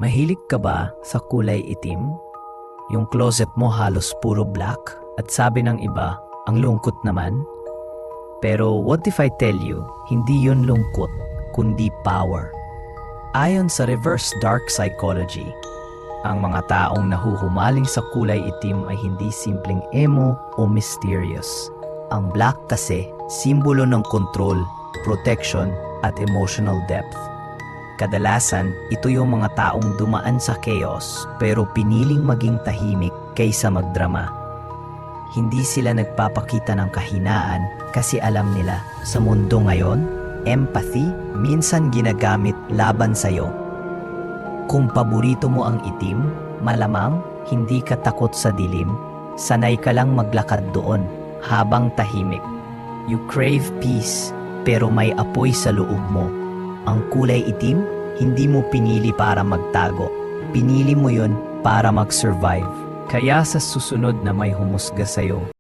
Mahilig ka ba sa kulay itim? Yung closet mo halos puro black at sabi ng iba, ang lungkot naman? Pero what if I tell you, hindi yun lungkot, kundi power. Ayon sa reverse dark psychology, ang mga taong nahuhumaling sa kulay itim ay hindi simpleng emo o mysterious. Ang black kasi, simbolo ng control, protection at emotional depth. Kadalasan, ito yung mga taong dumaan sa chaos pero piniling maging tahimik kaysa magdrama. Hindi sila nagpapakita ng kahinaan kasi alam nila sa mundo ngayon, empathy minsan ginagamit laban sa'yo. Kung paborito mo ang itim, malamang hindi ka takot sa dilim. Sanay ka lang maglakad doon habang tahimik. You crave peace pero may apoy sa loob mo. Ang kulay itim, hindi mo pinili para magtago. Pinili mo yun para mag-survive. Kaya sa susunod na may humusga sa'yo,